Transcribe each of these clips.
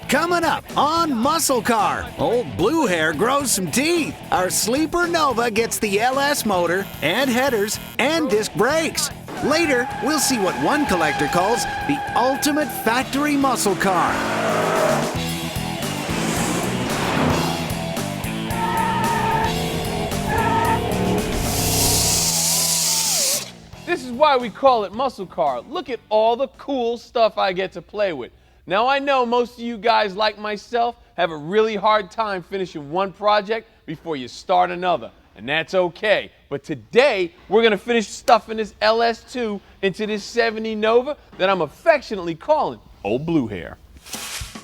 Coming up on MuscleCar, old Blue Hair grows some teeth. Our sleeper Nova gets the LS motor and headers and disc brakes. Later, we'll see what one collector calls the ultimate factory muscle car. This is why we call it MuscleCar. Look at all the cool stuff I get to play with. Now I know most of you guys, like myself, have a really hard time finishing one project before you start another, and that's okay. But today, we're gonna finish stuffing this LS2 into this 70 Nova that I'm affectionately calling Old Blue Hair.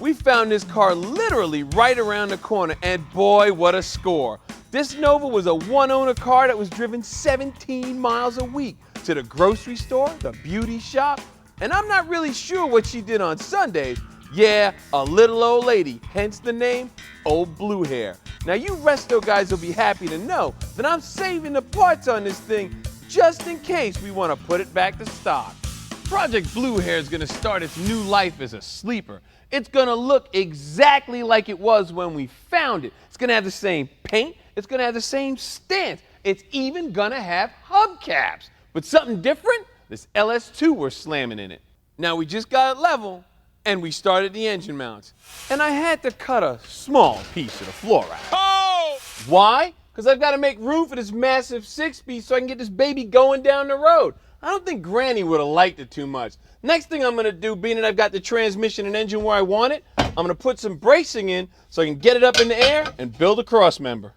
We found this car literally right around the corner, and boy, what a score. This Nova was a one-owner car that was driven 17 miles a week to the grocery store, the beauty shop, and I'm not really sure what she did on Sundays. Yeah, a little old lady, hence the name, Old Blue Hair. Now you resto guys will be happy to know that I'm saving the parts on this thing just in case we want to put it back to stock. Project Blue Hair is going to start its new life as a sleeper. It's going to look exactly like it was when we found it. It's going to have the same paint. It's going to have the same stance. It's even going to have hubcaps. But something different? This LS2 we're slamming in it. Now we just got it level and we started the engine mounts. And I had to cut a small piece of the floor out. Oh! Why? Because I've got to make room for this massive 6-piece so I can get this baby going down the road. I don't think Granny would have liked it too much. Next thing I'm going to do, being that I've got the transmission and engine where I want it, I'm going to put some bracing in so I can get it up in the air and build a cross member.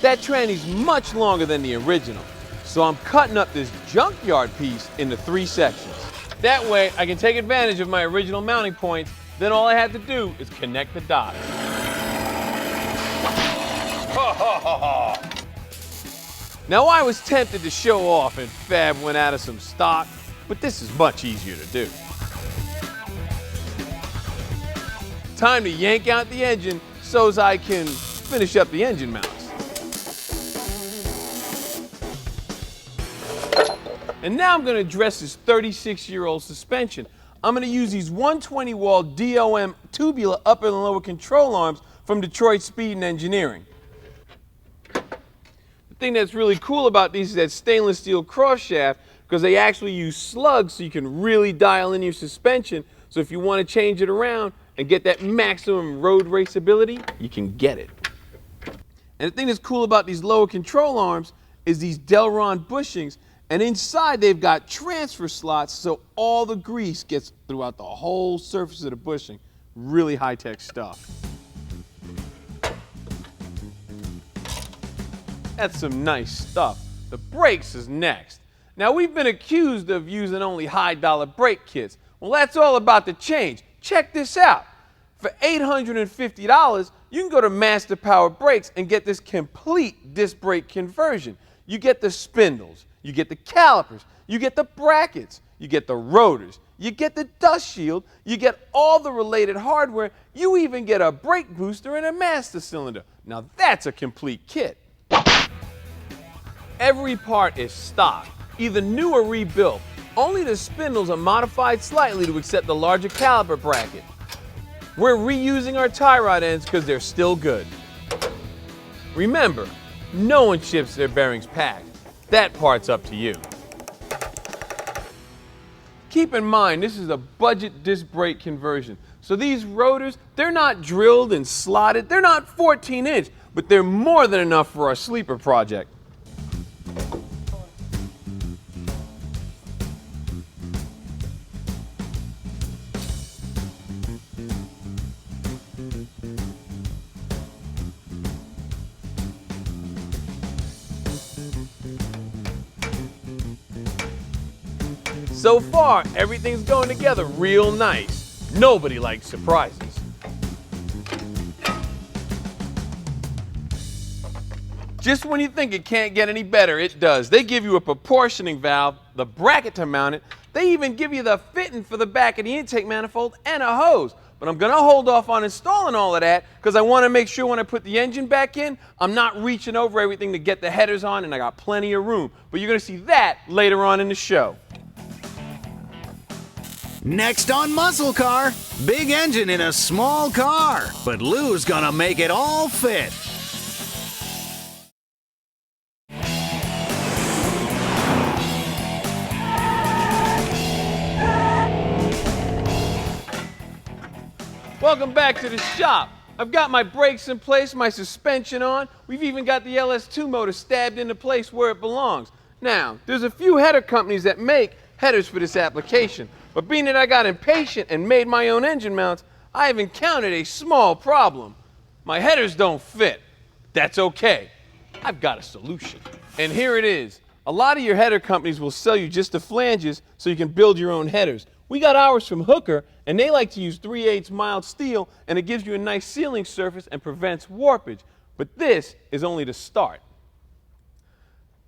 That tranny's much longer than the original. So I'm cutting up this junkyard piece into 3 sections. That way I can take advantage of my original mounting points, then all I have to do is connect the dots. Now I was tempted to show off and Fab went out of some stock, but this is much easier to do. Time to yank out the engine so as I can finish up the engine mounts. And now I'm going to address this 36-year-old suspension. I'm going to use these 120 wall DOM tubular upper and lower control arms from Detroit Speed and Engineering. The thing that's really cool about these is that stainless steel cross shaft, because they actually use slugs so you can really dial in your suspension. So if you want to change it around and get that maximum road raceability, you can get it. And the thing that's cool about these lower control arms is these Delron bushings. And inside they've got transfer slots so all the grease gets throughout the whole surface of the bushing. Really high-tech stuff. That's some nice stuff. The brakes is next. Now we've been accused of using only high-dollar brake kits. Well, that's all about to change. Check this out. For $850, you can go to Master Power Brakes and get this complete disc brake conversion. You get the spindles. You get the calipers, you get the brackets, you get the rotors, you get the dust shield, you get all the related hardware, you even get a brake booster and a master cylinder. Now that's a complete kit. Every part is stock, either new or rebuilt. Only the spindles are modified slightly to accept the larger caliper bracket. We're reusing our tie rod ends because they're still good. Remember, no one ships their bearings packed. That part's up to you. Keep in mind, this is a budget disc brake conversion. So these rotors, they're not drilled and slotted. They're not 14-inch, but they're more than enough for our sleeper project. So far, everything's going together real nice. Nobody likes surprises. Just when you think it can't get any better, it does. They give you a proportioning valve, the bracket to mount it. They even give you the fitting for the back of the intake manifold and a hose. But I'm going to hold off on installing all of that because I want to make sure when I put the engine back in, I'm not reaching over everything to get the headers on, and I got plenty of room. But you're going to see that later on in the show. Next on Muscle Car, big engine in a small car, but Lou's gonna make it all fit. Welcome back to the shop. I've got my brakes in place, my suspension on. We've even got the LS2 motor stabbed into place where it belongs. Now, there's a few header companies that make headers for this application, but being that I got impatient and made my own engine mounts, I have encountered a small problem. My headers don't fit. That's okay. I've got a solution. And here it is. A lot of your header companies will sell you just the flanges so you can build your own headers. We got ours from Hooker, and they like to use 3/8 mild steel, and it gives you a nice sealing surface and prevents warpage. But this is only the start.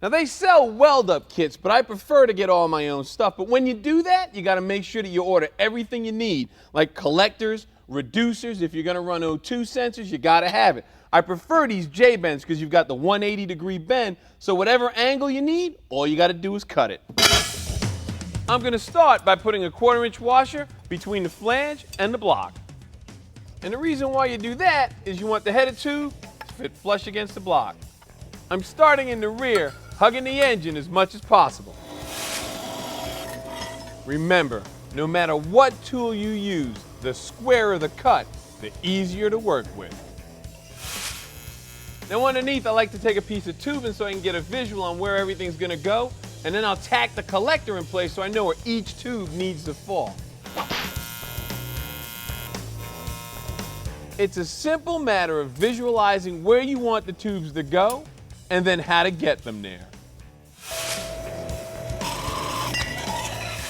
Now, they sell weld-up kits, but I prefer to get all my own stuff. But when you do that, you got to make sure that you order everything you need, like collectors, reducers. If you're going to run O2 sensors, you got to have it. I prefer these J-bends because you've got the 180-degree bend, so whatever angle you need, all you got to do is cut it. I'm going to start by putting a 1/4-inch washer between the flange and the block. And the reason why you do that is you want the header tube to fit flush against the block. I'm starting in the rear, hugging the engine as much as possible. Remember, no matter what tool you use, the squarer the cut, the easier to work with. Now underneath, I like to take a piece of tubing so I can get a visual on where everything's going to go, and then I'll tack the collector in place so I know where each tube needs to fall. It's a simple matter of visualizing where you want the tubes to go and then how to get them there.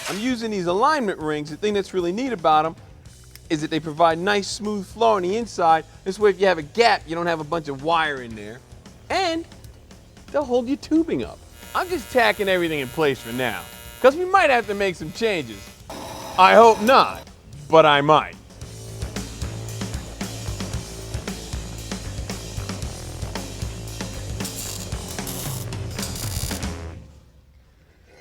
I'm using these alignment rings. The thing that's really neat about them is that they provide nice smooth flow on the inside. This way if you have a gap, you don't have a bunch of wire in there. And they'll hold your tubing up. I'm just tacking everything in place for now, because we might have to make some changes. I hope not, but I might.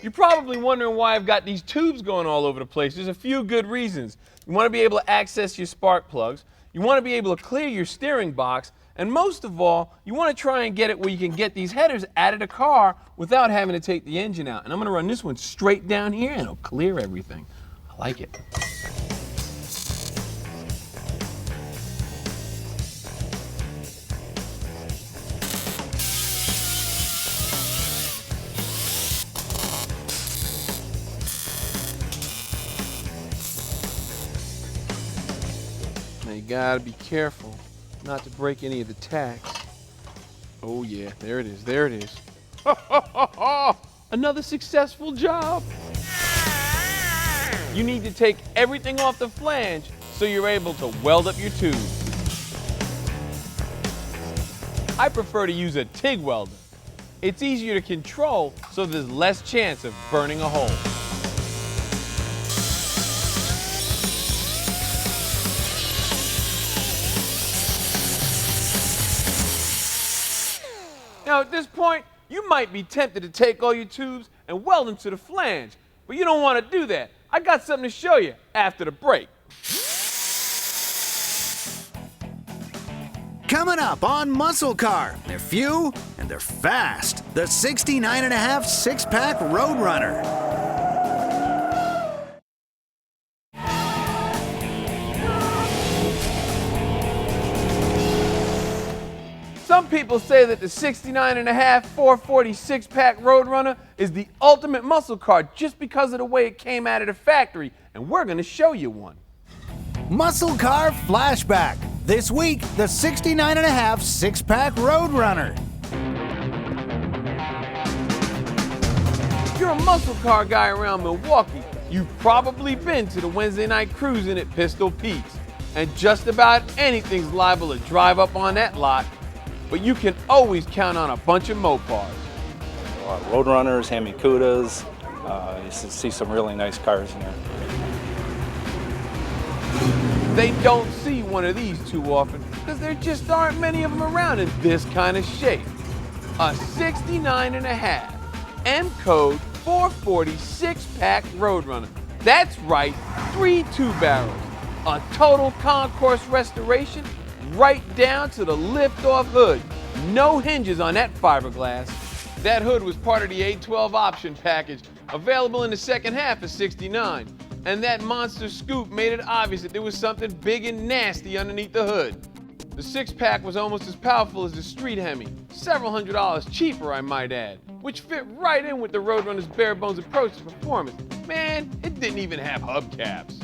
You're probably wondering why I've got these tubes going all over the place. There's a few good reasons. You want to be able to access your spark plugs. You want to be able to clear your steering box. And most of all, you want to try and get it where you can get these headers out of the car without having to take the engine out. And I'm going to run this one straight down here and it'll clear everything. I like it. Now you gotta be careful not to break any of the tacks. Oh yeah, there it is, there it is. Another successful job. You need to take everything off the flange so you're able to weld up your tube. I prefer to use a TIG welder. It's easier to control, so there's less chance of burning a hole. Now at this point, you might be tempted to take all your tubes and weld them to the flange, but you don't want to do that. I got something to show you after the break. Coming up on Muscle Car, they're few and they're fast. The 69.5 six-pack Roadrunner. Some people say that the 69.5 440 six-pack Roadrunner is the ultimate muscle car just because of the way it came out of the factory, and we're going to show you one. Muscle Car Flashback. This week, the 69.5 six-pack Roadrunner. If you're a muscle car guy around Milwaukee, you've probably been to the Wednesday night cruising at Pistol Pete's, and just about anything's liable to drive up on that lot. But you can always count on a bunch of Mopars. Roadrunners, Hemi Cudas, you see some really nice cars in there. They don't see one of these too often because there just aren't many of them around in this kind of shape. A 69.5 M code 440 six-pack Roadrunner. That's right, 3 two-barrels. A total concourse restoration right down to the lift-off hood. No hinges on that fiberglass. That hood was part of the A12 option package, available in the second half of '69. And that monster scoop made it obvious that there was something big and nasty underneath the hood. The six-pack was almost as powerful as the street Hemi, several $100s cheaper, I might add, which fit right in with the Roadrunner's bare-bones approach to performance. Man, it didn't even have hubcaps.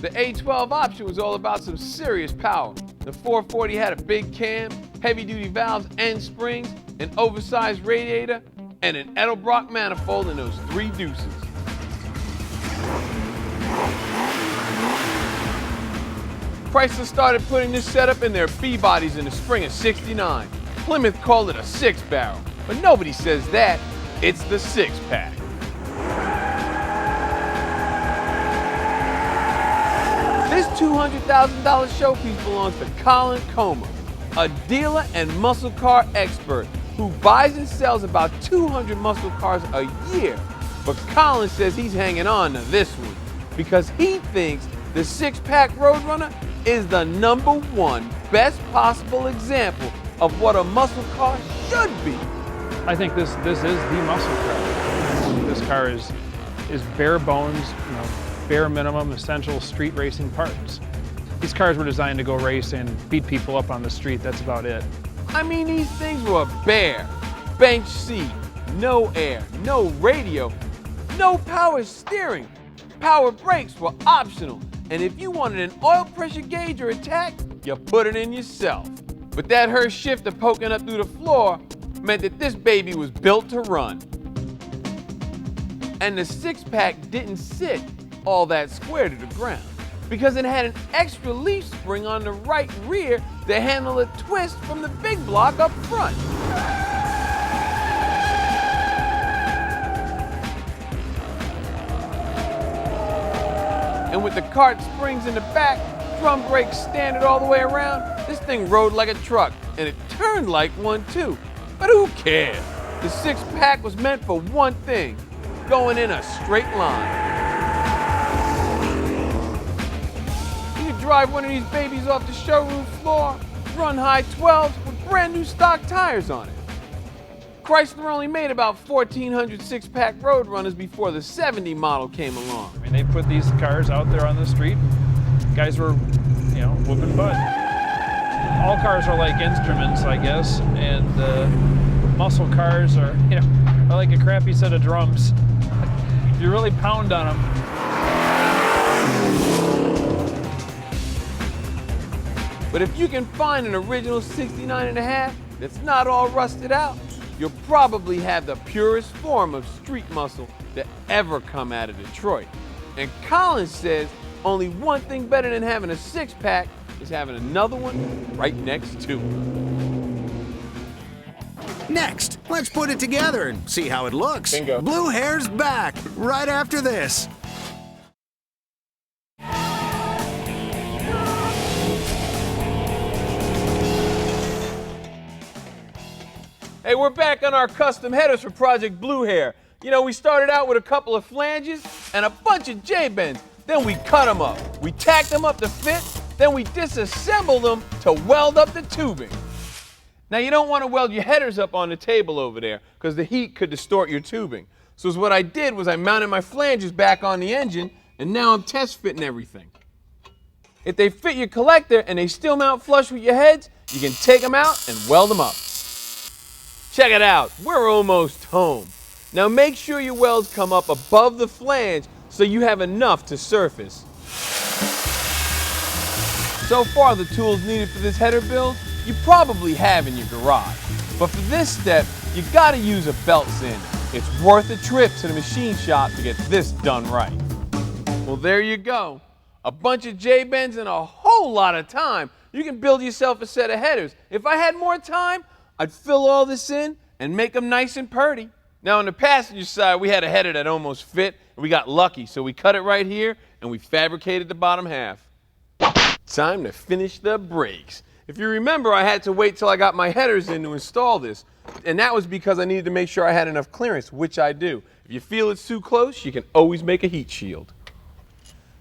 The A12 option was all about some serious power. The 440 had a big cam, heavy-duty valves and springs, an oversized radiator, and an Edelbrock manifold in those 3 deuces. Chrysler started putting this setup in their B-bodies in the spring of '69. Plymouth called it a 6-barrel, but nobody says that. It's the 6-pack. This $200,000 showpiece belongs to Colin Comer, a dealer and muscle car expert who buys and sells about 200 muscle cars a year. But Colin says he's hanging on to this one because he thinks the 6-pack Roadrunner is the #1 best possible example of what a muscle car should be. I think this is the muscle car. This car is bare bones, bare minimum essential street racing parts. These cars were designed to go race and beat people up on the street. That's about it. I mean, these things were bare, bench seat, no air, no radio, no power steering. Power brakes were optional, and if you wanted an oil pressure gauge or a tack, you put it in yourself. But that Hurst shifter poking up through the floor meant that this baby was built to run. And the 6-pack didn't sit all that square to the ground because it had an extra leaf spring on the right rear to handle a twist from the big block up front. And with the cart springs in the back, drum brakes standard all the way around, this thing rode like a truck, and it turned like one too. But who cares? The 6-pack was meant for one thing, going in a straight line. You could drive one of these babies off the showroom floor, run high 12s with brand new stock tires on it. Chrysler only made about 1,400 6-pack Roadrunners before the '70 model came along. I mean, they put these cars out there on the street. Guys were, whooping butt. All cars are like instruments, I guess, and muscle cars are like a crappy set of drums. You really pound on them. But if you can find an original 69.5 that's not all rusted out, you'll probably have the purest form of street muscle to ever come out of Detroit. And Colin says only one thing better than having a 6-pack is having another one right next to it. Next, let's put it together and see how it looks. Bingo. Blue Hair's back right after this. Hey, we're back on our custom headers for Project Blue Hair. We started out with a couple of flanges and a bunch of J-bends. Then we cut them up. We tacked them up to fit. Then we disassembled them to weld up the tubing. Now, you don't want to weld your headers up on the table over there because the heat could distort your tubing. So what I did was I mounted my flanges back on the engine, and now I'm test fitting everything. If they fit your collector and they still mount flush with your heads, you can take them out and weld them up. Check it out, we're almost home. Now make sure your welds come up above the flange so you have enough to surface. So far, the tools needed for this header build, you probably have in your garage. But for this step, you gotta use a belt sander. It's worth a trip to the machine shop to get this done right. Well, there you go. A bunch of J-bends and a whole lot of time. You can build yourself a set of headers. If I had more time, I'd fill all this in and make them nice and purty. Now on the passenger side, we had a header that almost fit, and we got lucky, so we cut it right here, and we fabricated the bottom half. Time to finish the brakes. If you remember, I had to wait till I got my headers in to install this, and that was because I needed to make sure I had enough clearance, which I do. If you feel it's too close, you can always make a heat shield.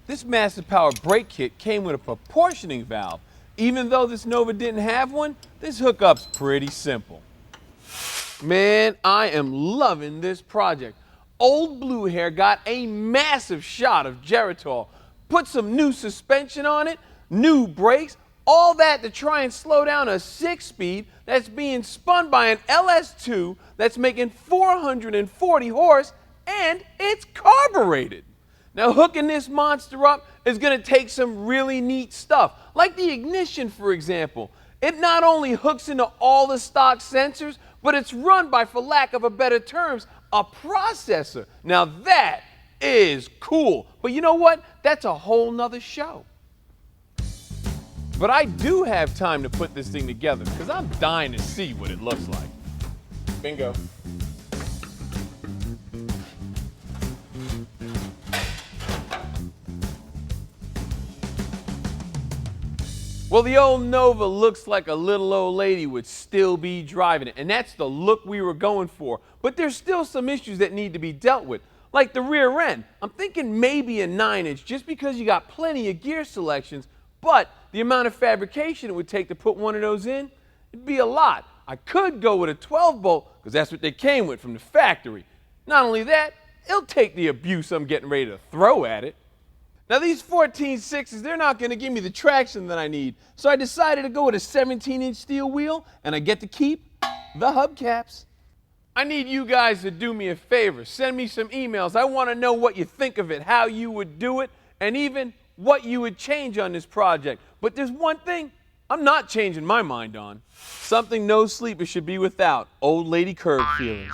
This massive power brake kit came with a proportioning valve. Even though this Nova didn't have one, this hookup's pretty simple. Man, I am loving this project. Old Blue Hair got a massive shot of Geritol, put some new suspension on it, new brakes, all that to try and slow down a 6-speed that's being spun by an LS2 that's making 440 horse, and it's carbureted. Now, hooking this monster up is going to take some really neat stuff, like the ignition, for example. It not only hooks into all the stock sensors, but it's run by, for lack of a better terms, a processor. Now that is cool. But you know what? That's a whole nother show. But I do have time to put this thing together because I'm dying to see what it looks like. Bingo. Well, the old Nova looks like a little old lady would still be driving it, and that's the look we were going for. But there's still some issues that need to be dealt with, like the rear end. I'm thinking maybe a 9-inch just because you got plenty of gear selections, but the amount of fabrication it would take to put one of those in, it'd be a lot. I could go with a 12-bolt because that's what they came with from the factory. Not only that, it'll take the abuse I'm getting ready to throw at it. Now these 14.6s, they're not going to give me the traction that I need, so I decided to go with a 17-inch steel wheel, and I get to keep the hubcaps. I need you guys to do me a favor. Send me some emails. I want to know what you think of it, how you would do it, and even what you would change on this project. But there's one thing I'm not changing my mind on. Something no sleeper should be without: old lady curb feelers.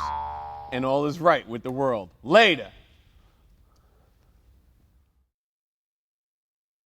And all is right with the world. Later.